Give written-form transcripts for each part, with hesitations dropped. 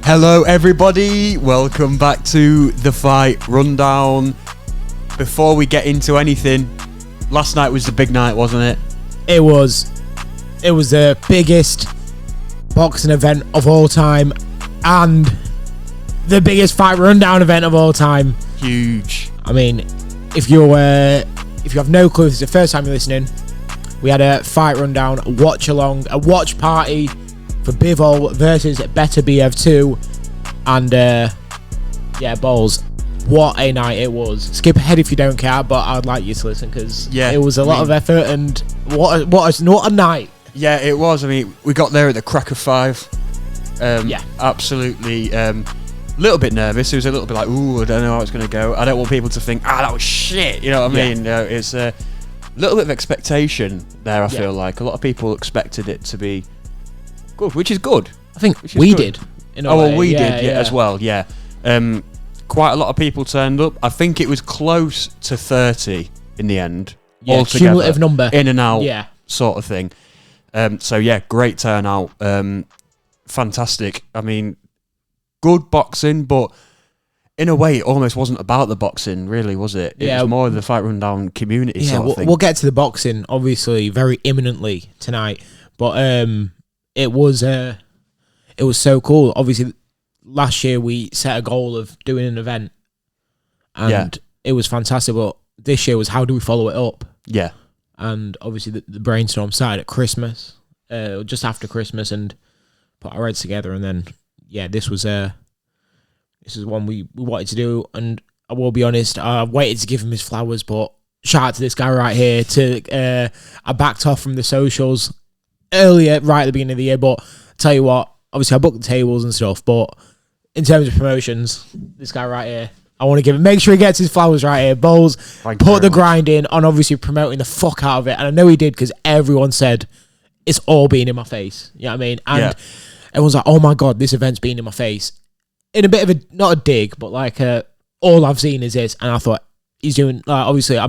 Hello everybody, welcome back to the Fight Rundown. Before we get into anything, last night was the big night, wasn't it? It was the biggest boxing event of all time and the biggest Fight Rundown event of all time. Huge. I mean, if you have no clue, if it's the first time you're listening, we had a Fight Rundown, a watch along, a watch party for Bivol versus Beterbiev 2, and balls. What a night it was. Skip ahead if you don't care, but I'd like you to listen because it was a lot of effort, and what a night. Yeah, it was. I mean, we got there at the crack of 5. Absolutely. A little bit nervous. It was a little bit like, ooh, I don't know how it's going to go. I don't want people to think, that was shit. You know what I mean? It's a little bit of expectation there, I feel like. A lot of people expected it to be good, which is good. I think we did. We did as well, yeah. Quite a lot of people turned up. I think it was close to 30 in the end. Yeah, altogether, cumulative number. In and out sort of thing. Great turnout. Fantastic. I mean, good boxing, but in a way, it almost wasn't about the boxing, really, was it? It was more of the Fight Rundown community sort of thing. We'll get to the boxing, obviously, very imminently tonight. But it was so cool. Obviously, last year we set a goal of doing an event, and it was fantastic. But this year was how do we follow it up? Yeah. And obviously the brainstorm started at Christmas, just after Christmas, and put our heads together. And then this was one we wanted to do. And I will be honest, I waited to give him his flowers, but shout out to this guy right here. I backed off from the socials earlier, right at the beginning of the year. But tell you what, obviously I booked the tables and stuff, but in terms of promotions, this guy right here, I want to make sure he gets his flowers right here. Bowles put the grind in on obviously promoting the fuck out of it. And I know he did because everyone said it's all been in my face. You know what I mean? And everyone's like, oh my God, this event's been in my face. In a bit of not a dig, but like all I've seen is this. And I thought he's doing, obviously I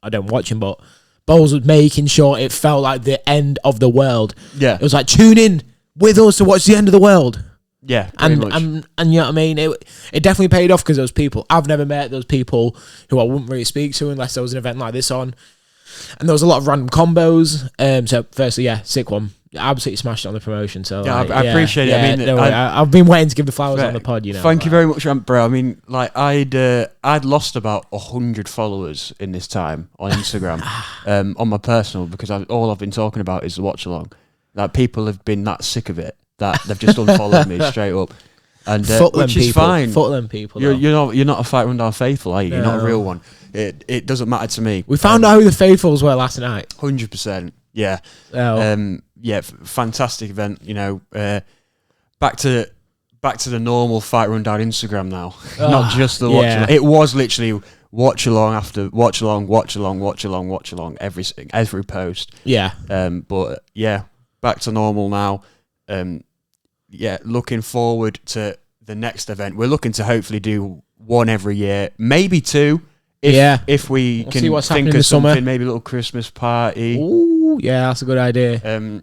don't watch him, but Bowles was making sure it felt like the end of the world. Yeah. It was like, tune in with us to watch the end of the world. Yeah, and you know what I mean? It definitely paid off because those people, I've never met those people who I wouldn't really speak to unless there was an event like this on. And there was a lot of random combos. So firstly, sick one. Absolutely smashed it on the promotion. So I appreciate it. I mean, I've been waiting to give the flowers on the pod. You know. Thank you very much, bro. I mean, like I'd lost about 100 followers in this time on Instagram, on my personal, because all I've been talking about is the watch along. Like people have been that sick of it that they've just unfollowed me straight up, and which is fine. Fuck them people. You're not a Fight Rundown faithful, are you? No. You're not a real one. It doesn't matter to me. We found out who the faithfuls were last night. 100%. Yeah. Fantastic event. You know, back to the normal Fight Rundown Instagram now, not just the watch along. It was literally watch along after watch along, every post. Yeah. But back to normal now. Looking forward to the next event. We're looking to hopefully do one every year, maybe 2. If we can think of something, summer. Maybe a little Christmas party. Ooh, yeah, that's a good idea.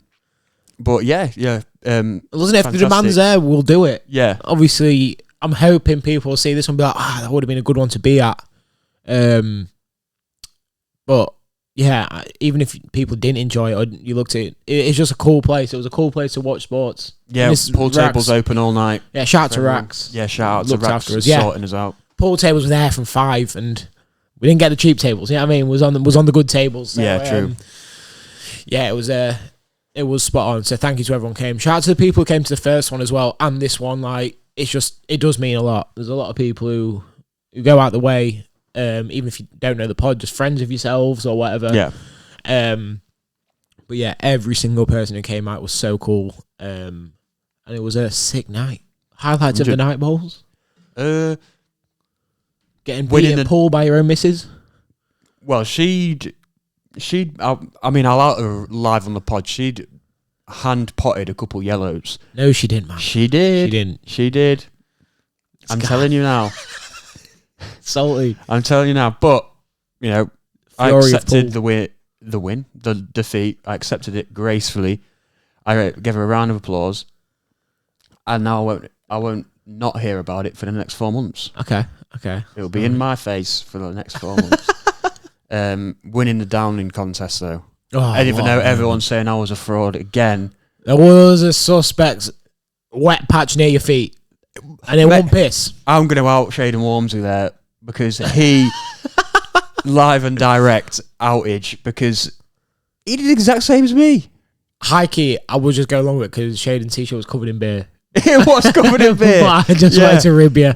But listen, if the demand's there, we'll do it. Yeah. Obviously, I'm hoping people will see this and be like, that would have been a good one to be at. But yeah, even if people didn't enjoy it or you looked at it, it's just a cool place. It was a cool place to watch sports. Yeah, pool tables open all night. Yeah, shout out to Rax. Yeah, shout out to Rax for sorting us out. Pool tables were there from 5 and we didn't get the cheap tables. You know what I mean? It was on the good tables. So, true. It was spot on. So thank you to everyone who came. Shout out to the people who came to the first one as well and this one. Like it does mean a lot. There's a lot of people who go out the way. Even if you don't know the pod, just friends of yourselves or whatever. Yeah. But yeah, every single person who came out was so cool. And it was a sick night. Highlights of the night, Bowles? Getting beat at pool by your own missus? Well, she'd I'll out her live on the pod. She'd hand potted a couple yellows. No, she didn't, man. She did. She did. I'm telling you now. Salty. I'm telling you now. But, you know, I accepted the defeat. I accepted it gracefully. I gave her a round of applause. And now I won't not hear about it for the next 4 months. Okay. It'll be in my face for the next 4 months. Winning the downing contest though. And even though everyone's saying I was a fraud again, there was a suspect wet patch near your feet, and it won't piss. I'm going to out Shaden Wormsley there because he live and direct outage because he did the exact same as me. High key, I would just go along with it because Shaden's t-shirt was covered in beer. It was covered in beer. I just wanted to rib you.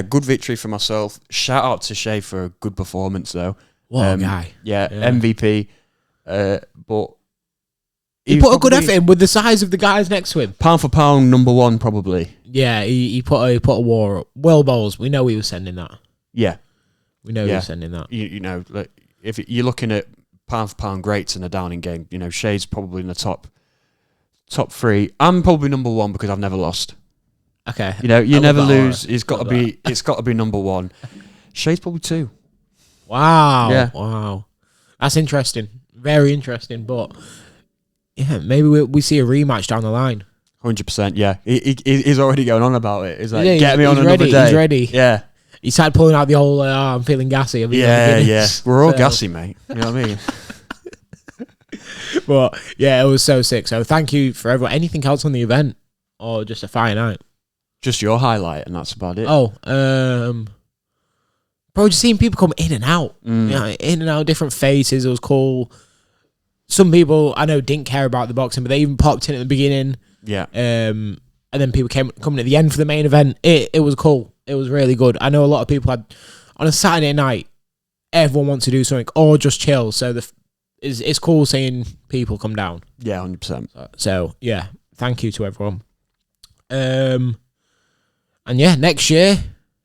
Good victory for myself. Shout out to Shay for a good performance though. What a guy. Yeah, MVP. But he put a good effort in with the size of the guys next to him. Pound for pound, number one probably. Yeah, he put a war up. Well bowls, we know he was sending that. Yeah. We know he was sending that. You know, like, if you're looking at pound for pound greats in a downing game, you know, Shay's probably in the top three. I'm probably number one because I've never lost. Okay. You know, you never lose. It's got to be number one. Shay's probably two. Wow. Yeah. Wow. That's interesting. Very interesting. But yeah, maybe we see a rematch down the line. 100%. Yeah. He's already going on about it. He's like, Yeah, get me on another ready, day. He's ready. Yeah. He started pulling out the whole, I'm feeling gassy. Yeah. We're all gassy, mate. You know what I mean? But yeah, it was so sick. So thank you for everyone. Anything else on the event? Or just a fire night? Just your highlight, and that's about it. Oh, bro, just seeing people come in and out. You know, in and out, different faces. It was cool. Some people I know didn't care about the boxing, but they even popped in at the beginning. Yeah. And then people coming at the end for the main event. It was cool. It was really good. I know a lot of people had on a Saturday night. Everyone wants to do something or just chill. So it's cool seeing people come down. Yeah, 100%. So yeah, thank you to everyone. And yeah, next year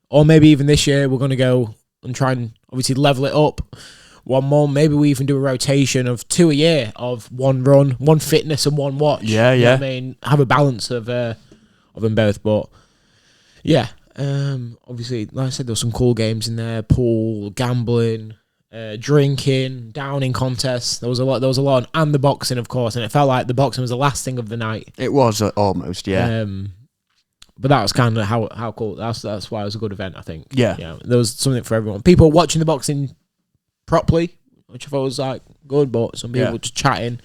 or maybe even this year, we're gonna go and try and obviously level it up one more. Maybe we even do a rotation of 2 a year of one run, one fitness, and one watch. Yeah. You know what I mean, have a balance of them both. But yeah, obviously, like I said, there were some cool games in there: pool, gambling, drinking, downing contests. There was a lot, and the boxing, of course. And it felt like the boxing was the last thing of the night. It was almost, yeah. But that was kind of how cool. That's why it was a good event, I think. Yeah. You know, there was something for everyone. People watching the boxing properly, which I thought was like good, but some people just chatting.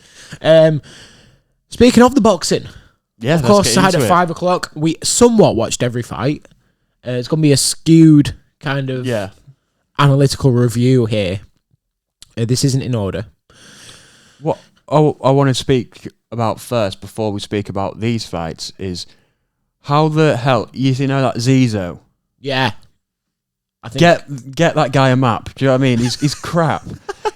Speaking of the boxing, yeah, of course, started at 5 o'clock. We somewhat watched every fight. It's going to be a skewed kind of analytical review here. This isn't in order. What I want to speak about first before we speak about these fights is how the hell you know that Zizo? Yeah. I think Get that guy a map. Do you know what I mean? He's crap.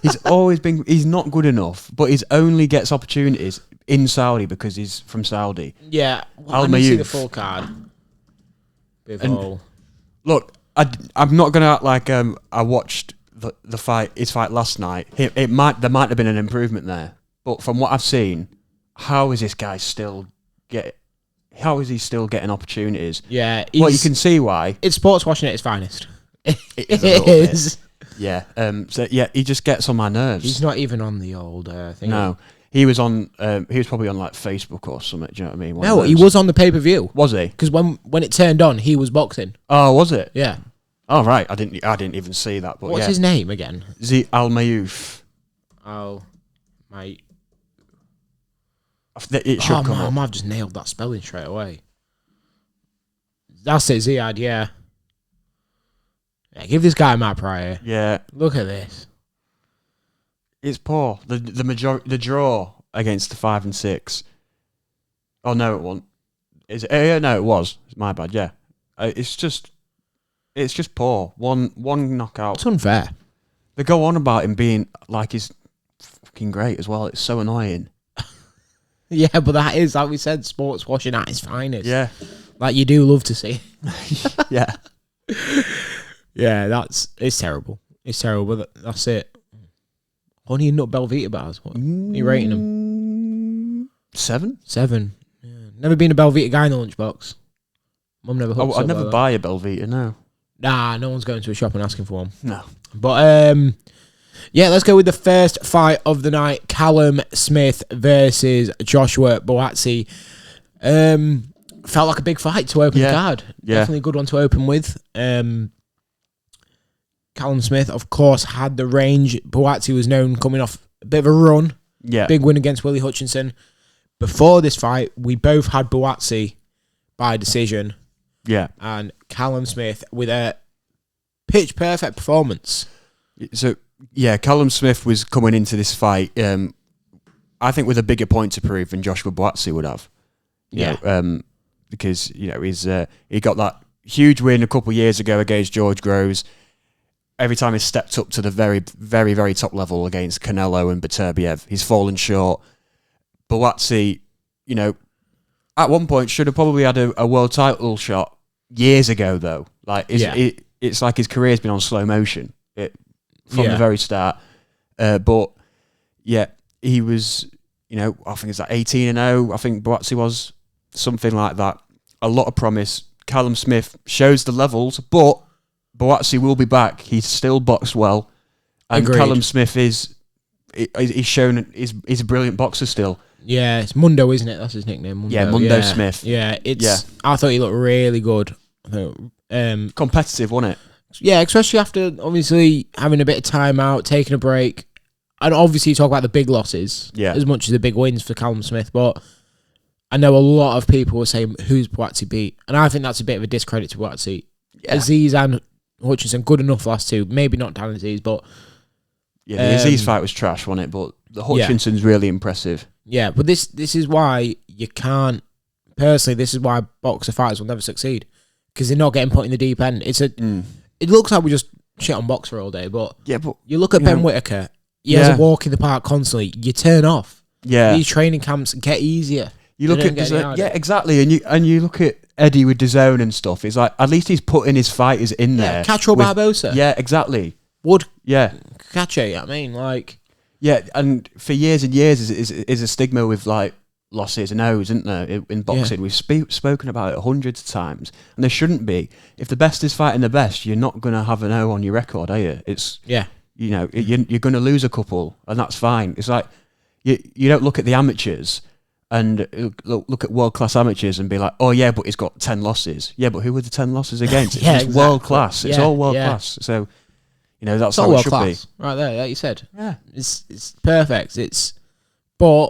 He's not good enough, but he only gets opportunities in Saudi because he's from Saudi. Yeah. Well, let me see the full card. Bivol. Look, I'm not gonna act like I watched his fight last night. There might have been an improvement there, but from what I've seen, how is this guy still getting opportunities? Yeah. Well, you can see why. It's sports washing at its finest. It is. Yeah. So yeah, he just gets on my nerves. He's not even on the old thing. No. He was on. He was probably on like Facebook or something. Do you know what I mean? No, he was on the pay per view. Was he? Because when it turned on, he was boxing. Oh, was it? Yeah. Oh right, I didn't even see that. But what's his name again? Z Al Mayouf. Oh, mate. It should come up. I might have just nailed that spelling straight away. That's it, Ziad. Yeah. Yeah, give this guy a map right here. Yeah. Look at this. It's poor. The draw against the 5 and 6. Oh no, it wasn't. Is it? Yeah, no, it was. It's my bad. Yeah. It's just poor. One knockout. It's unfair. They go on about him being like he's fucking great as well. It's so annoying. Yeah, but that is, like we said, sports washing at its finest. Yeah. Like you do love to see. Yeah. Yeah, it's terrible. It's terrible, but that's it. Only a nut Belvita bars. What are you rating them? 7? 7. Yeah. Never been a Belvita guy in the lunchbox. Mum never hooked I'd never buy a Belvita, no. Nah, no one's going to a shop and asking for one. No. But, yeah, let's go with the first fight of the night. Callum Smith versus Joshua Boatsi. felt like a big fight to open the card. Yeah. Definitely a good one to open with. Callum Smith, of course, had the range. Buatsi was known coming off a bit of a run. Yeah. Big win against Willie Hutchinson. Before this fight, we both had Buatsi by decision. Yeah. And Callum Smith with a pitch perfect performance. So, yeah, Callum Smith was coming into this fight, I think, with a bigger point to prove than Joshua Buatsi would have. You know, because, you know, he got that huge win a couple of years ago against George Groves. Every time he's stepped up to the very, very, very top level against Canelo and Beterbiev, he's fallen short. Buatsi, you know, at one point should have probably had a world title shot years ago, though. Like, it's like his career's been on slow motion from the very start. But, yeah, he was, you know, I think it's like 18-0. I think Buatsi was something like that. A lot of promise. Callum Smith shows the levels, but Buatsi will be back. He's still boxed well. And Agreed. Callum Smith he's shown he's a brilliant boxer still. Yeah, it's Mundo, isn't it? That's his nickname. Mundo Smith. Yeah, I thought he looked really good. Competitive, wasn't it? Yeah, especially after obviously having a bit of time out, taking a break. And obviously you talk about the big losses as much as the big wins for Callum Smith, but I know a lot of people were saying, who's Buatsi beat? And I think that's a bit of a discredit to Buatsi. Yeah. Aziz and Hutchinson, good enough last two. Maybe not Dan Aziz, but... Yeah, the Aziz fight was trash, wasn't it? But the Hutchinson's really impressive. Yeah, but this is why you can't... Personally, this is why boxer fighters will never succeed. Because they're not getting put in the deep end. It looks like we just shit on boxer all day, but... Yeah, but... You look at Ben Whittaker, he has a walk in the park constantly. You turn off. Yeah. These training camps get easier. You look at exactly, and you look at Eddie with DAZN and stuff. It's like at least he's putting his fighters in there. Castro Barbosa. Yeah, exactly. Would catch it. I mean, like and for years and years is a stigma with like losses and O's, isn't there? In boxing, we've spoken about it hundreds of times, and there shouldn't be. If the best is fighting the best, you're not going to have an O on your record, are you? It's you know you're going to lose a couple, and that's fine. It's like you don't look at the amateurs. And look at world-class amateurs and be like, oh, yeah, but he's got 10 losses. Yeah, but who were the 10 losses against? It's just world-class. It's all world-class. So, you know, that's how it should be. Right there, like you said. Yeah. It's perfect. But,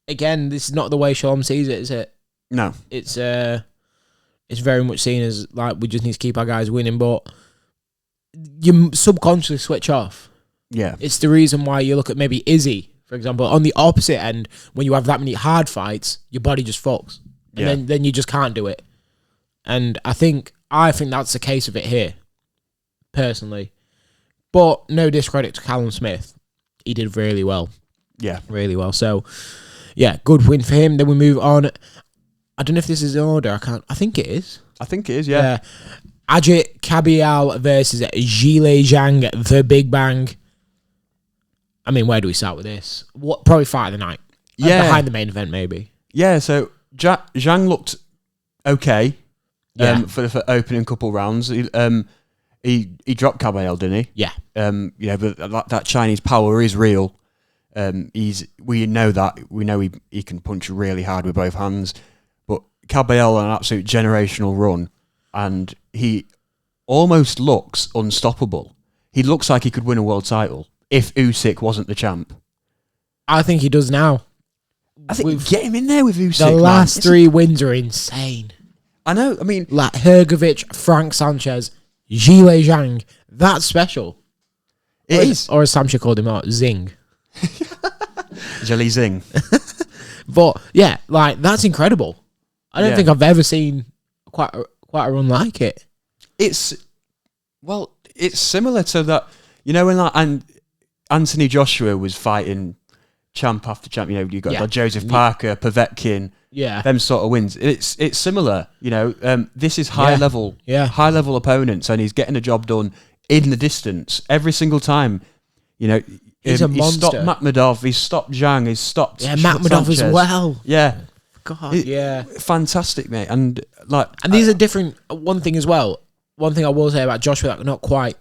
again, this is not the way Shalom sees it, is it? No. It's very much seen as, like, we just need to keep our guys winning, but you subconsciously switch off. Yeah. It's the reason why you look at maybe Izzy, for example, on the opposite end, when you have that many hard fights, your body just fucks. And then you just can't do it. And I think that's the case of it here, personally. But no discredit to Callum Smith. He did really well. Yeah. Really well. So, yeah, good win for him. Then we move on. I don't know if this is in order. I think it is. I think it is, yeah. Ajit Kabial versus Zhile Zhang, the Big Bang. I mean, where do we start with this? Probably fight of the night. Behind the main event, maybe. Yeah, so Zhang looked okay for opening couple rounds. He dropped Caballel, didn't he? Yeah. But that Chinese power is real. We know that. We know he can punch really hard with both hands. But Caballel on an absolute generational run, and he almost looks unstoppable. He looks like he could win a world title. If Usyk wasn't the champ. I think he does now. I think get him in there with Usyk. The last 3 wins are insane. I know, I mean... Like Hrgovic, Frank Sanchez, Zhile Zhang. That's special. It is. Or as Samsha called him out, Zing. Jelly Zing. But, yeah, like, that's incredible. I don't think I've ever seen quite a run like it. It's similar to that... You know, when Anthony Joshua was fighting champ after champ, you know, you got like Joseph Parker, Povetkin, them sort of wins. It's similar, you know. This is high level opponents, and he's getting the job done in the distance every single time. You know, he's a monster. He's stopped Makhmudov, he's stopped Zhang, he's stopped Makhmudov as well. Yeah, God, fantastic, mate. And these are different. One thing as well. One thing I will say about Joshua, not quite.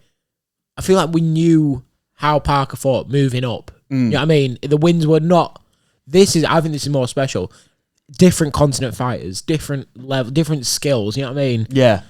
I feel like we knew how Parker fought moving up. You know what I mean? The wins were not... I think this is more special. different continent fighters, different level, different skills. You know what I mean? Yeah.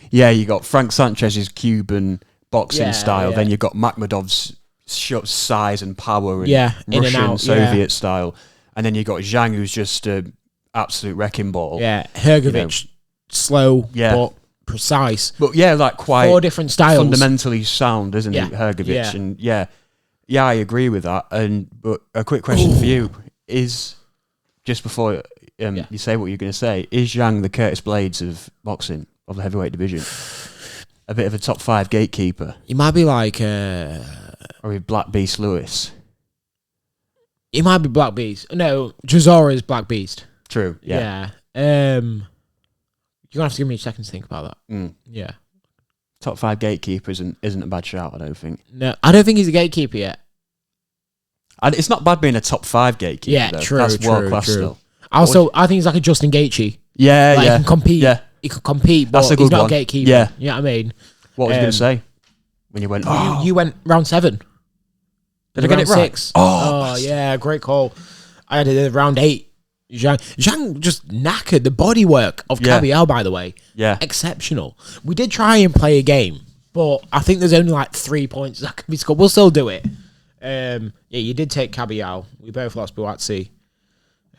Yeah, you got Frank Sanchez's Cuban boxing style. Yeah. Then you got Makhmudov's size and power and in and Russian out, Soviet style. And then you got Zhang, who's just an absolute wrecking ball. Yeah, Hergovic, slow but precise. But yeah, like quite 4 different styles. Fundamentally sound, isn't he, Hergovic? Yeah. And yeah, I agree with that. But a quick question for you is, just before you say what you're going to say, is Zhang the Curtis Blades of boxing, of the heavyweight division? A bit of a top 5 gatekeeper? He might be like... Or Black Beast Lewis? He might be Black Beast. No, Chisora Black Beast. True, yeah. You're going to have to give me a second to think about that. Yeah. Top 5 gatekeepers isn't a bad shout, I don't think. No, I don't think he's a gatekeeper yet. And it's not bad being a top 5 gatekeeper. Yeah, though. true. That's world class still. Also, I think he's like a Justin Gaethje. Yeah, He can compete. Yeah. He can compete, but That's a good he's not one. a gatekeeper. Yeah. You know what I mean? What was you going to say when you went? You went round 7. Did I get it right? 6. Oh yeah, great call. I had it round 8. Zhang just knackered the bodywork of Cabiel, by the way. Yeah. Exceptional. We did try and play a game, but I think there's only like 3 points that can be scored. We'll still do it. Yeah, you did take Cabiel. We both lost Buatsi.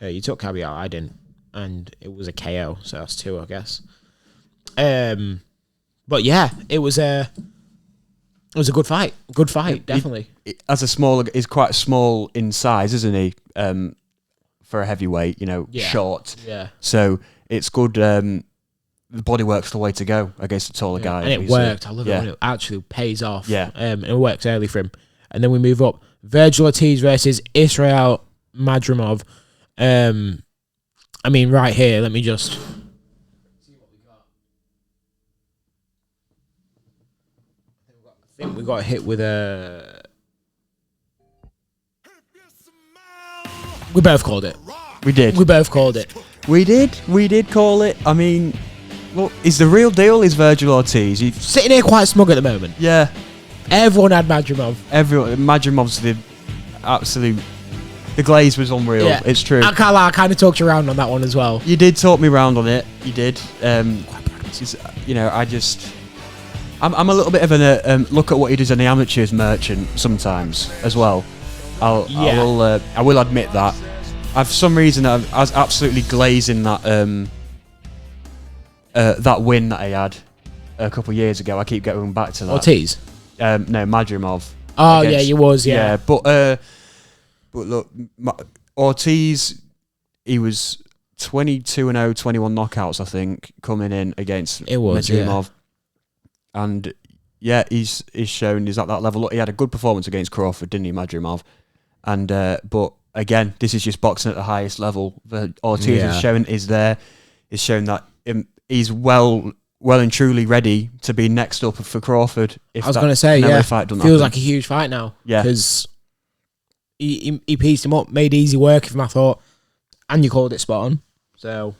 You took Cabiel, I didn't. And it was a KO, so that's 2, I guess. But yeah, it was a good fight. Good fight, definitely. He's quite small in size, isn't he? For a heavyweight, short. Yeah. So it's good. The bodywork's the way to go against a taller guy. And it worked. I love it when it actually pays off. Yeah. And it worked early for him. And then we move up. Virgil Ortiz versus Israel Madrimov. I mean, right here, let me just... see what we got. I think we got hit with a... We both called it. We did. We both called it. We did call it. I mean, look, he's the real deal, is Virgil Ortiz. He's sitting here quite smug at the moment. Yeah. Everyone had Madrimov. Madrimov's the absolute... The glaze was unreal. Yeah. It's true. I can't lie, I kind of talked you around on that one as well. You did talk me around on it. You did. I'm a little bit of an look at what he does in the amateurs merchant sometimes as well. I will admit that. For some reason, I was absolutely glazing that that win that he had a couple of years ago. I keep going back to that. Ortiz? No, Madrimov. Oh, yeah, he was, yeah. But look, Ortiz, he was 22-0, 21 knockouts, I think, coming in against Madrimov. Yeah. And yeah, he's shown he's at that level. Look, he had a good performance against Crawford, didn't he, Madrimov? And but again, this is just boxing at the highest level. Ortiz has shown that he's well and truly ready to be next up for Crawford. I was going to say, feels like a huge fight now. Yeah, because he pieced him up, made easy work of him, I thought, and you called it spot on. So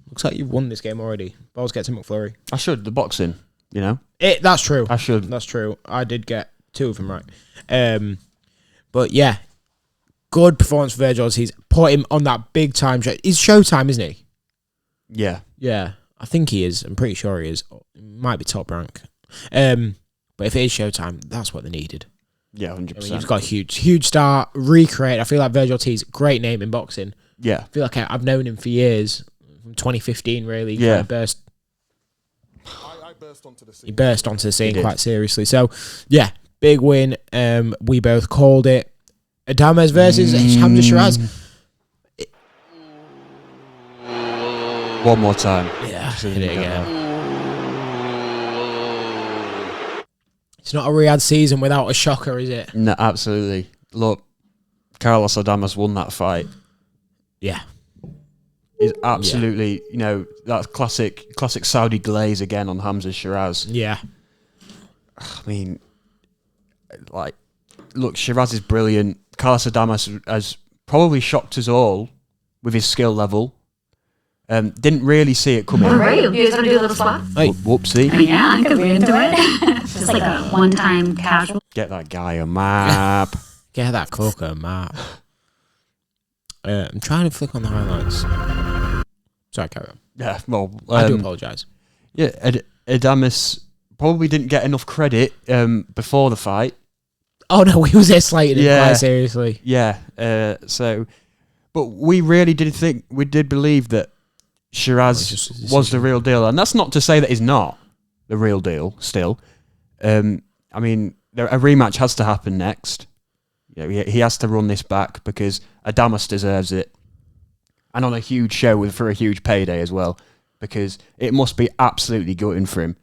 looks like you've won this game already. Balls get to McFlurry. I should the boxing, That's true. I should. That's true. I did get 2 of them right. But yeah, good performance for Virgil. He's put him on that big time show. He's Showtime, isn't he? Yeah. Yeah, I think he is. I'm pretty sure he is. Might be top rank. But if it is Showtime, that's what they needed. Yeah, 100%. I mean, he's got a huge star. Recreate. I feel like Virgil Ortiz, great name in boxing. Yeah. I feel like I've known him for years. From 2015, really. Yeah. He burst onto the scene quite seriously. So, yeah, big win. We both called it. Adames versus Hamza Shiraz. One more time. Yeah, hit it again. It's not a Riyadh season without a shocker, is it? No, absolutely. Look, Carlos Adames won that fight. Yeah. Is absolutely, that classic Saudi glaze again on Hamza Shiraz. Yeah. I mean, look, Shiraz is brilliant. Carlos Adames has probably shocked us all with his skill level. Didn't really see it coming. Revew, you guys want to do a little swap? Hey. Whoopsie. Yeah, I could be into it. Just like a one-time casual. Get that guy a map. Get that cook a map. I'm trying to flick on the highlights. Sorry, carry on. Yeah, well, I do apologise. Yeah, Adamas probably didn't get enough credit before the fight. Oh no, we was slated him quite seriously. Yeah, but we really did believe that Shiraz was the real deal, and that's not to say that he's not the real deal. Still, I mean, a rematch has to happen next. You know, he has to run this back because Adamas deserves it, and on a huge show for a huge payday as well, because it must be absolutely gutting for him.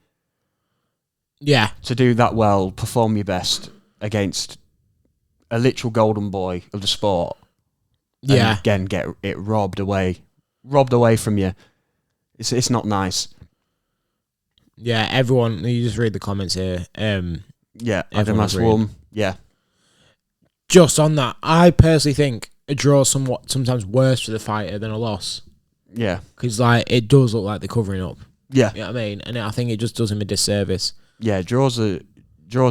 Yeah, to do that well, perform your best against a literal golden boy of the sport. Yeah. And again, get it robbed away from you. It's not nice. Yeah, everyone, you just read the comments here. Yeah, Adamas won. Yeah. Just on that, I personally think a draw is sometimes worse for the fighter than a loss. Yeah. Because like it does look like they're covering up. Yeah. You know what I mean? And I think it just does him a disservice. Yeah, draws are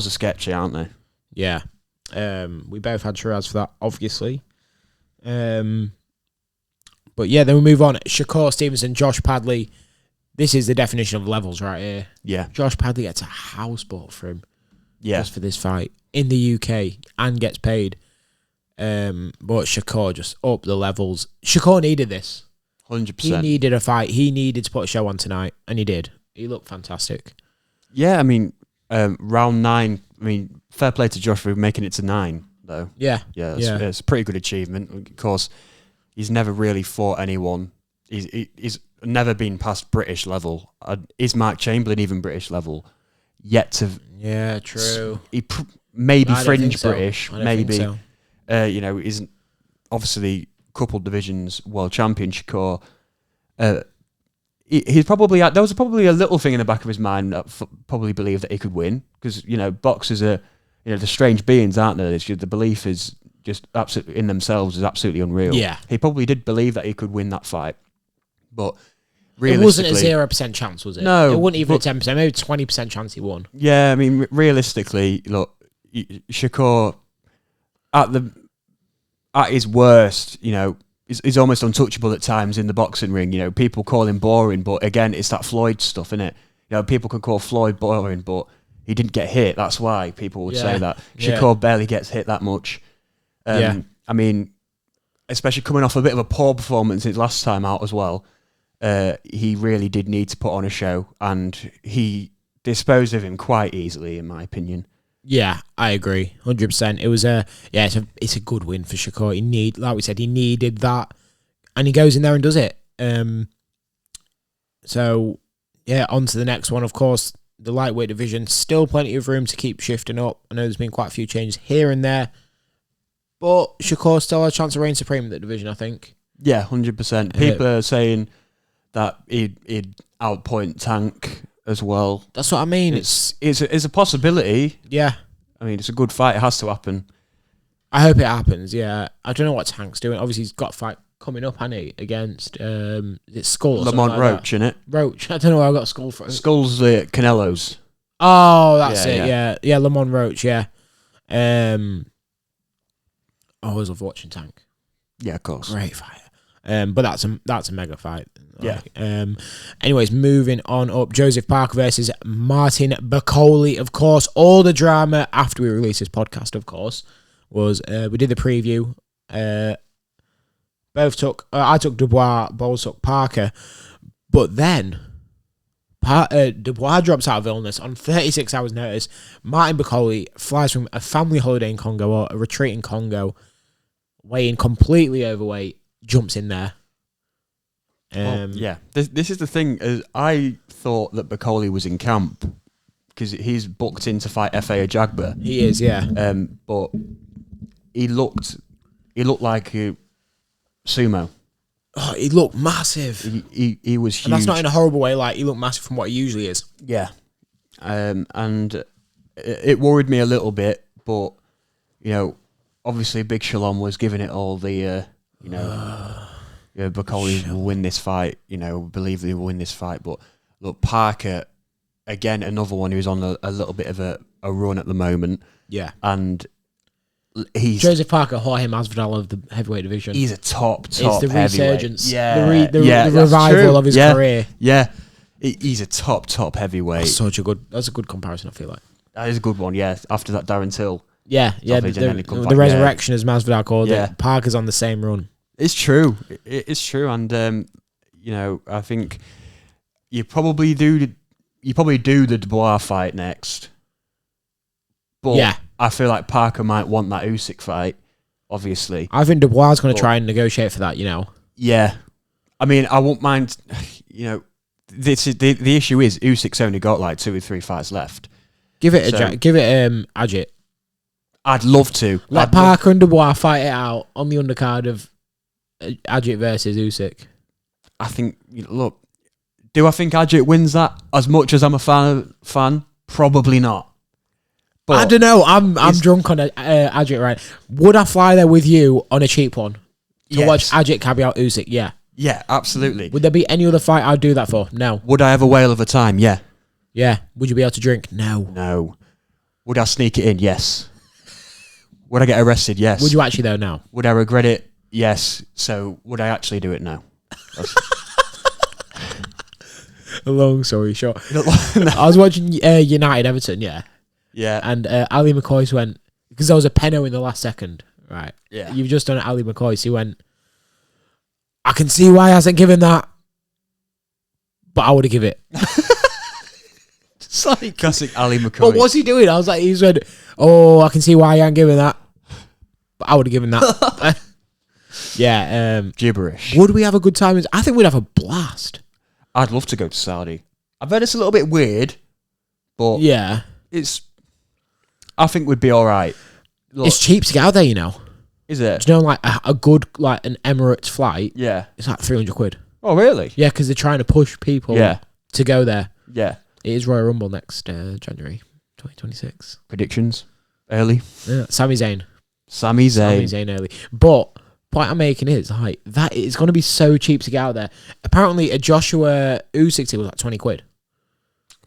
sketchy, aren't they? Yeah. We both had Shiraz for that, obviously. But yeah, then we move on. Shakur Stevenson, Josh Padley. This is the definition of levels right here. Yeah. Josh Padley gets a house bought for him. Yeah. Just for this fight in the UK and gets paid. But Shakur just up the levels. Shakur needed this. 100%. He needed a fight. He needed to put a show on tonight, and he did. He looked fantastic. Yeah, I mean, round 9. I mean, fair play to Josh for making it to 9, though. Yeah. Yeah, it's a pretty good achievement. Of course, he's never really fought anyone. He's never been past British level. Is Mark Chamberlain even British level? Yet to... Yeah, true. He maybe fringe so. British, maybe. So. Isn't obviously couple divisions world champion Shakur. He's probably there was probably a little thing in the back of his mind that probably believed that he could win because boxers are they're strange beings, aren't they? The belief is just absolutely in themselves is absolutely unreal. Yeah, he probably did believe that he could win that fight, but it wasn't a 0% chance, was it? No, it wasn't even a 10%, maybe 20% chance he won. Yeah, I mean, realistically, look, Shakur at his worst, he's almost untouchable at times in the boxing ring. People call him boring, but again, it's that Floyd stuff, isn't it? People can call Floyd boring, but he didn't get hit. That's why people would say that. Shakur barely gets hit that much. I mean, especially coming off a bit of a poor performance his last time out as well. He really did need to put on a show, and he disposed of him quite easily, in my opinion. Yeah, I agree, 100%. It was it's a good win for Shakur. Like we said, he needed that, and he goes in there and does it. So yeah, on to the next one. Of course, the lightweight division, still plenty of room to keep shifting up. I know there's been quite a few changes here and there, but Shakur still has a chance to reign supreme in the division, I think. Yeah, 100%. People are saying that he'd outpoint Tank as well. That's what I mean. It's a possibility. Yeah. I mean, it's a good fight. It has to happen. I hope it happens, yeah. I don't know what Tank's doing. Obviously, he's got a fight coming up, hasn't he? Against, it's Skull or Lamont Roach, innit? Roach. I don't know where I got Skull from. Skull's the Canelo's. Oh, that's it, yeah. Yeah, Lamont Roach, yeah. I always love watching Tank. Yeah, of course. Great fight. But that's a mega fight. Yeah. Anyways, moving on up. Joseph Parker versus Martin Bacoli. Of course, all the drama after we released this podcast, of course, was we did the preview. I took Dubois, Bowles took Parker. But then Dubois drops out of illness on 36 hours notice. Martin Bacoli flies from a family holiday in Congo or a retreat in Congo, weighing completely overweight, jumps in there. This is the thing. I thought that Bacoli was in camp because he's booked in to fight F.A. Ajagba. He is, yeah. But he looked like a sumo. Oh, he looked massive. He was huge. And that's not in a horrible way. Like, he looked massive from what he usually is. Yeah. And it worried me a little bit, but obviously Big Shalom was giving it all the Bacoli will win this fight, believe he will win this fight. But look, Parker, again, another one who's on a little bit of a run at the moment. Yeah. And Joseph Parker, Jorge Masvidal of the heavyweight division. He's a top It's the heavyweight. resurgence, Yeah, the that's revival true. of his career. Yeah, he's a top heavyweight. That's a good comparison. I feel like That is a good one. Yeah, after that Darren Till. Yeah. Savage and then he come back, The resurrection, as Masvidal called it. Parker's on the same run. It's true. It's true, and I think you probably do the Dubois fight next. But Yeah. I feel like Parker might want that Usyk fight. Obviously, I think Dubois is going to try and negotiate for that. Yeah, I mean, I won't mind. This is the issue is Usyk's only got like 2 or 3 fights left. Give it Ajit. I'd love to. Let Parker and Dubois fight it out on the undercard of Ajit versus Usyk. I think. Look, do I think Ajit wins that as much as I'm a fan? Probably not. But I don't know. I'm drunk on Ajit, right? Would I fly there with you on a cheap one to watch Ajit carry out Usyk? Yeah. Yeah, absolutely. Would there be any other fight I'd do that for? No. Would I have a whale of a time? Yeah. Yeah. Would you be able to drink? No. No. Would I sneak it in? Yes. Would I get arrested? Yes. Would you actually though? No. Would I regret it? Yes. So would I actually do it? No. A long story short. I was watching United Everton, yeah. Yeah. And Ali McCoy went, because there was a penno in the last second, right? Yeah. You've just done Ali McCoy, so he went, I can see why he hasn't given that, but I would have given it. It's like, classic Ali McCoy. but what's he doing? I was like, he said, I can see why he ain't giving that, but I would have given that. Yeah. Gibberish. Would we have a good time? I think we'd have a blast. I'd love to go to Saudi. I've heard it's a little bit weird, but yeah, I think we'd be all right. Look, it's cheap to get out there, is it? Do you know, like a good, like an Emirates flight? Yeah. It's like 300 quid. Oh, really? Yeah, because they're trying to push people to go there. Yeah. It is Royal Rumble next January 2026. Predictions? Early? Yeah. Sami Zayn early. But point I'm making is like that it's going to be so cheap to get out there. Apparently, a Joshua Usyk was like 20 quid.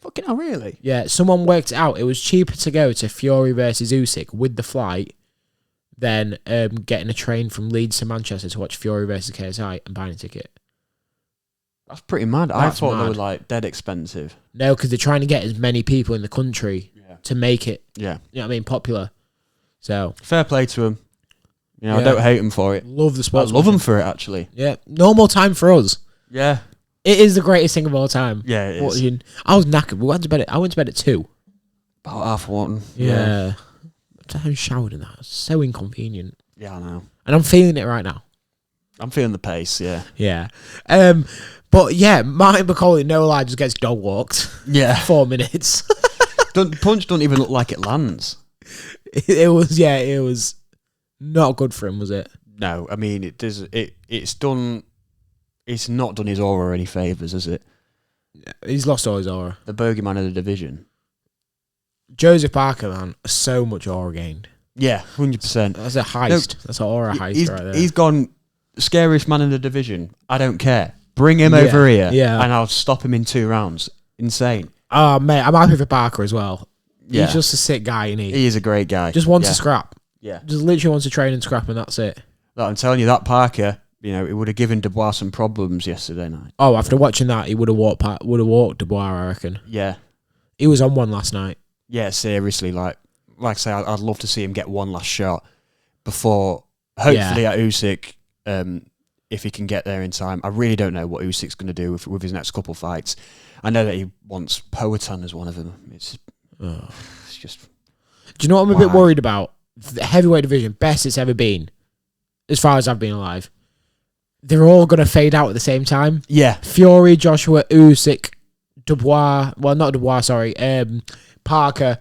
Fucking hell, really? Yeah, someone worked it out. It was cheaper to go to Fury versus Usyk with the flight than getting a train from Leeds to Manchester to watch Fury versus KSI and buying a ticket. That's pretty mad. I That's thought they mad. were like dead expensive. No, because they're trying to get as many people in the country to make it. Yeah. You know what I mean? Popular. So Fair play to them. I Yeah. don't hate them for it. love the I sports. love them for it, actually. Yeah, normal time for us. Yeah. It is the greatest thing of all time. Yeah, it is. Watching, I was knackered. We went to bed. I went to bed at 2. About 1:30. Yeah. I showered in that. It was so inconvenient. Yeah, I know. And I'm feeling it right now. I'm feeling the pace, yeah. Yeah. But yeah, Martin McCauley, no lie, just gets dog walked. Yeah. 4 minutes. Punch don't even look like it lands. It was not good for him, was it? No, I mean, it's not done his aura any favours, has it? He's lost all his aura. The bogeyman of the division. Joseph Parker, man, so much aura gained. Yeah, 100%. That's a heist. That's an aura heist right there. He's gone scariest man in the division. I don't care. Bring him over here, and I'll stop him in 2 rounds. Insane. Oh, mate, I'm happy for Parker as well. Yeah. He's just a sick guy, isn't he? He is a great guy. Just wants to scrap. Yeah. Just literally wants to train and scrap, and that's it. I'm telling you, that Parker, it would have given Dubois some problems yesterday night. Oh, after watching that, he would have walked Dubois, I reckon. Yeah. He was on one last night. Yeah, seriously, like I say, I'd love to see him get one last shot before, hopefully at Usyk, if he can get there in time. I really don't know what Usyk's going to do with his next couple fights. I know that he wants Poatan as one of them. It's just... Do you know what I'm a bit worried about? The heavyweight division, best it's ever been, as far as I've been alive. They're all going to fade out at the same time. Yeah. Fury, Joshua, Usyk, Dubois, well, not Dubois, sorry, Parker,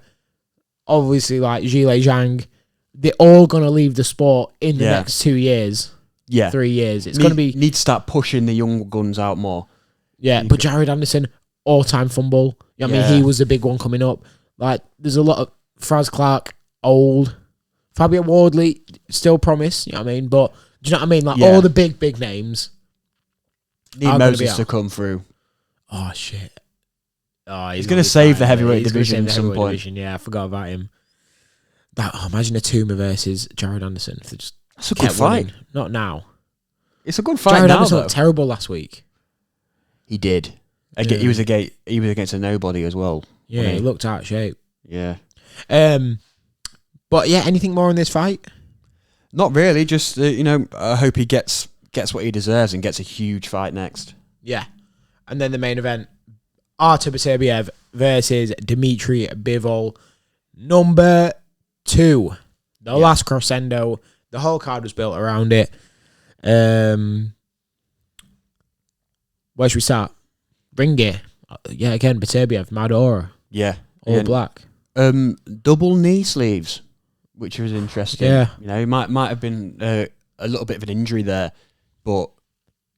obviously like Zhile Zhang. They're all going to leave the sport in the next 2 years. Yeah. 3 years. It's going to be... Need to start pushing the young guns out more. Yeah, but Jared Anderson, all-time fumble. You know what I mean? He was the big one coming up. Like, there's a lot of... Fraz Clark, old. Fabio Wardley, still promise. You know what I mean? But, do you know what I mean? Like, all the big names. Need Moses to come through. Oh, shit. Oh, he's going to save the heavyweight division at some point. Yeah, I forgot about him. Imagine a Tuma versus Jared Anderson. If they just That's a good fight. Not now. It's a good fight Jared now, Anderson though. looked terrible last week. He did. Yeah. He was against a nobody as well. Yeah, he looked out of shape. Yeah. But yeah, anything more on this fight? Not really. Just I hope he gets what he deserves and gets a huge fight next. Yeah. And then the main event, Artur Beterbiev versus Dmitry Bivol. Number 2. The last crescendo. The whole card was built around it. Where should we start? Bring it. Yeah, again, Beterbiev, Mad Aura. Yeah. All black. Double knee sleeves, which was interesting. Yeah. He might have been a little bit of an injury there, but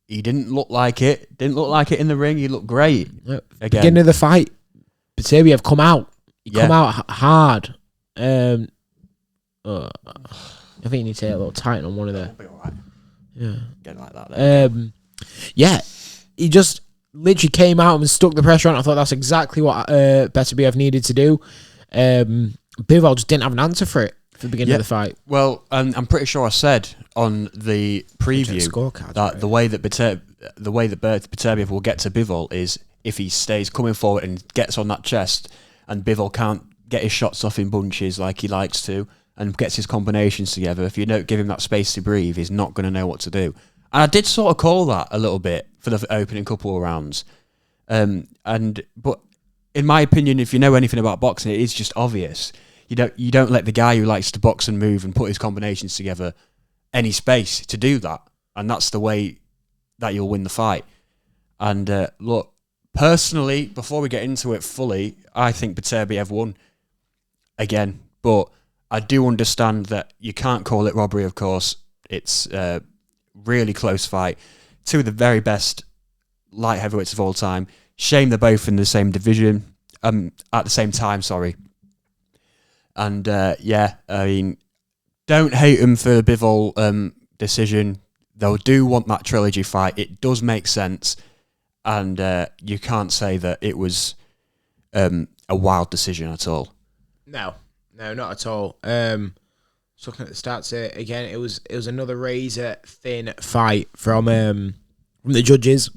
he didn't look like it. Didn't look like it in the ring. He looked great. Again. Beginning of the fight, Beterbiev come out. He come out hard. I think you need to take a little tighten on one of the. Yeah. Get like that. There. Yeah. He just literally came out and stuck the pressure on. I thought that's exactly what Beterbiev needed to do. Bivol just didn't have an answer for it for the beginning of the fight. Well, I'm pretty sure I said on the preview that the way that Beterbiev will get to Bivol is if he stays coming forward and gets on that chest, and Bivol can't get his shots off in bunches like he likes to, and gets his combinations together. If you don't give him that space to breathe, he's not going to know what to do. And I did sort of call that a little bit for the opening couple of rounds. But in my opinion, if you know anything about boxing, it is just obvious. You don't let the guy who likes to box and move and put his combinations together any space to do that. And that's the way that you'll win the fight. And look, personally, before we get into it fully, I think Beterbiev won again. But I do understand that you can't call it robbery, of course. It's a really close fight. Two of the very best light heavyweights of all time. Shame they're both in the same division. At the same time, sorry. And I mean, don't hate them for the Bivol decision. They'll do want that trilogy fight. It does make sense. And you can't say that it was a wild decision at all. No, not at all. Looking at the stats here again, it was another razor thin fight from the judges.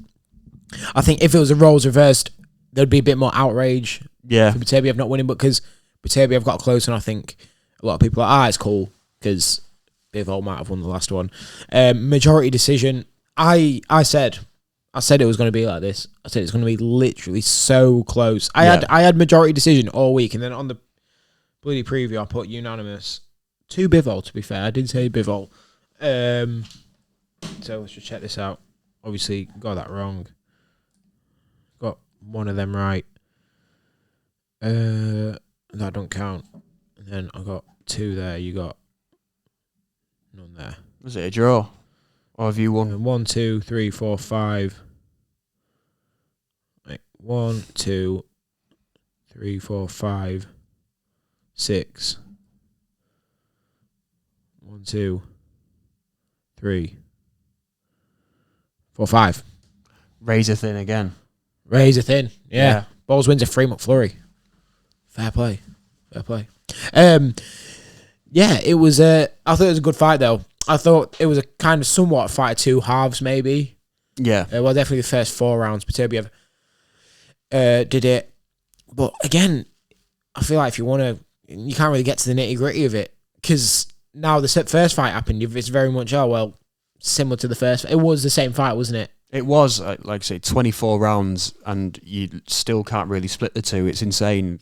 I think if it was a roles reversed, there'd be a bit more outrage. Yeah, for Beterbiev not winning, but because Beterbiev got close, and I think a lot of people are like, it's cool because Bivol might have won the last one. Majority decision. I said it was going to be like this. I said it's going to be literally so close. I had majority decision all week, and then on the bloody preview, I put unanimous to Bivol. To be fair, I did say Bivol. So let's just check this out. Obviously, got that wrong. Got one of them right. That don't count. And then I got 2 there. You got none there. Was it a draw? Or have you won? 1, 2, 3, 4, 5. Wait, 1, 2, 3, 4, 5, 6. 1, 2, 3, 4, 5. Razor thin again. Razor thin. Yeah. Balls wins a 3 McFlurry. Fair play. Yeah, it was I thought it was a good fight though. I thought it was a kind of somewhat fight of 2 halves maybe. Yeah. Well, definitely the first 4 rounds. Beterbiev did it. But again, I feel like if you want to, you can't really get to the nitty gritty of it because now the first fight happened. It's very much, similar to the first. It was the same fight, wasn't it? It was, like I say, 24 rounds, and you still can't really split the two. It's insane.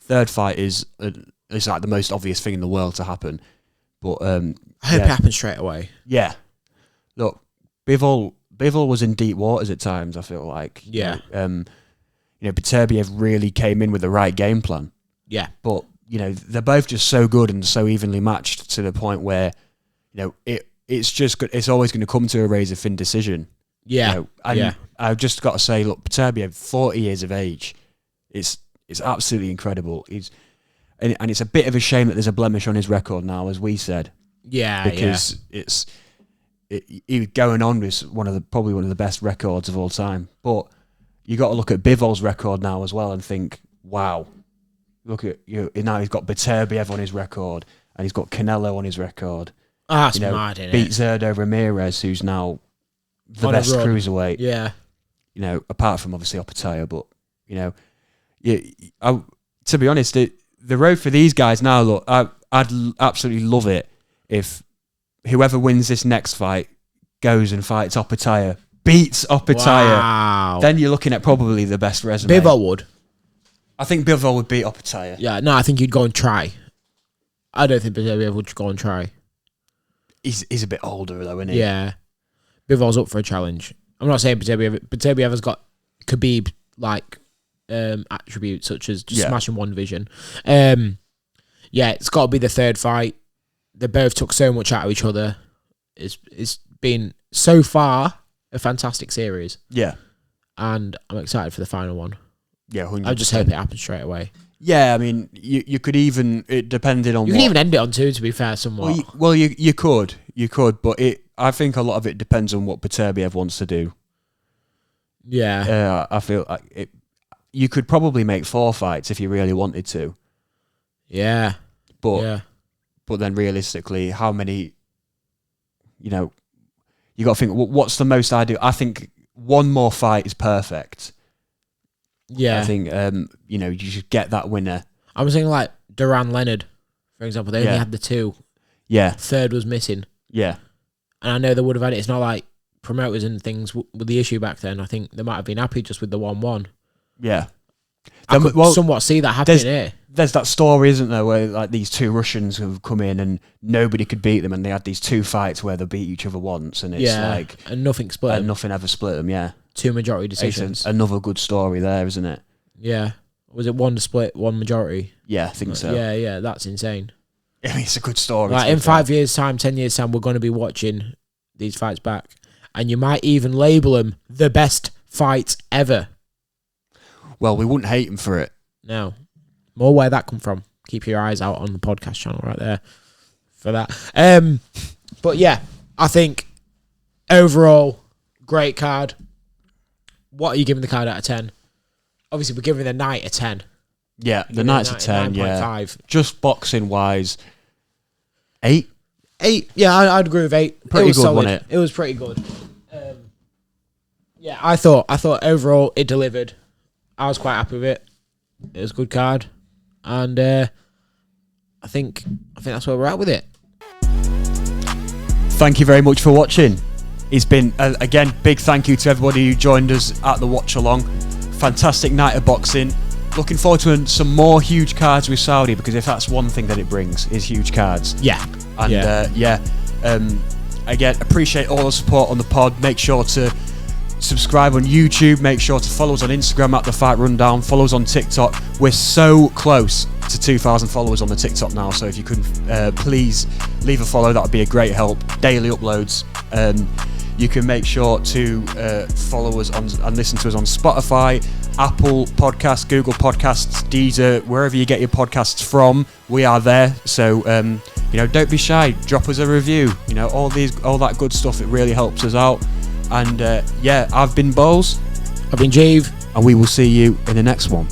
Third fight is like the most obvious thing in the world to happen. But I hope it happens straight away. Yeah. Look, Bivol was in deep waters at times, I feel like. Yeah. Beterbiev really came in with the right game plan. Yeah. But, they're both just so good and so evenly matched to the point where, it's just good. It's always going to come to a razor thin decision. Yeah. I've just got to say, look, Beterbiev, 40 years of age. It's absolutely incredible. And it's a bit of a shame that there's a blemish on his record now, as we said. Yeah, because he going on with probably one of the best records of all time. But you got to look at Bivol's record now as well and think, wow, look at you now. He's got Beterbiev on his record, and he's got Canelo on his record. That's mad, innit? Beat Zerdo Ramirez, who's now the On a best run. cruiserweight. Yeah. Apart from obviously Opataya, but to be honest, the road for these guys now. Look, I'd absolutely love it if whoever wins this next fight goes and fights Opataya, beats Opataya. Wow. Then you're looking at probably the best resume. Bivol would. I think Bivol would beat Opataya. Yeah, no, I think you'd go and try. I don't think Beterbiev would go and try. He's a bit older though, isn't he? Yeah. Bivol's up for a challenge. I'm not saying Beterbiev has got Khabib like attributes such as just smashing one division. It's got to be the third fight. They both took so much out of each other. It's been so far a fantastic series. Yeah. And I'm excited for the final one. Yeah, 100%. I just hope it happens straight away. Yeah, I mean, you could even, it depended on You can even end it on 2, to be fair, somewhat. You could, but I think a lot of it depends on what Beterbiev wants to do. Yeah. I feel like you could probably make 4 fights if you really wanted to. Yeah. But then realistically, how many, you got to think, what's the most ideal? I think 1 more fight is perfect. Yeah. I think, you should get that winner. I was thinking like Duran Leonard, for example. They only had the 2. Yeah. Third was missing. Yeah. And I know they would have had it. It's not like promoters and things with the issue back then. I think they might have been happy just with the 1-1. Yeah. I could somewhat see that happening here. There's that story, isn't there, where like these 2 Russians have come in and nobody could beat them, and they had these 2 fights where they beat each other once, and it's like and nothing split them. nothing ever split them. Yeah, 2 majority decisions. It's another good story there, isn't it? Yeah, was it 1 to split, 1 majority? Yeah, I think so. Yeah, that's insane. I mean, it's a good story. Like in 5 years' time, 10 years' time, we're going to be watching these fights back, and you might even label them the best fights ever. Well, we wouldn't hate them for it. No, more where that come from. Keep your eyes out on the podcast channel right there for that. But yeah, I think overall great card. What are you giving the card out of 10? Obviously, we're giving the night a 10. Yeah, the night's a 10. 9.5. Just boxing wise, 8. 8. Yeah, I'd agree with 8. Pretty it was good, solid. wasn't it? It was pretty good. Yeah, I thought overall it delivered. I was quite happy with it. It was a good card, and I think that's where we're at with it. Thank you very much for watching. It's been again big thank you to everybody who joined us at the watch along. Fantastic night of boxing. Looking forward to some more huge cards with Saudi, because if that's one thing that it brings is huge cards. Yeah, and again, appreciate all the support on the pod. Make sure to subscribe on YouTube. Make sure to follow us on Instagram at The Fight Rundown. Follow us on TikTok. We're so close to 2,000 followers on the TikTok now, so if you could please leave a follow, that would be a great help. Daily uploads. You can make sure to follow us on and listen to us on Spotify, Apple Podcasts, Google Podcasts, Deezer, wherever you get your podcasts from. We are there, so don't be shy. Drop us a review. All that good stuff. It really helps us out. And I've been Bowles. I've been Jeeve. And we will see you in the next one.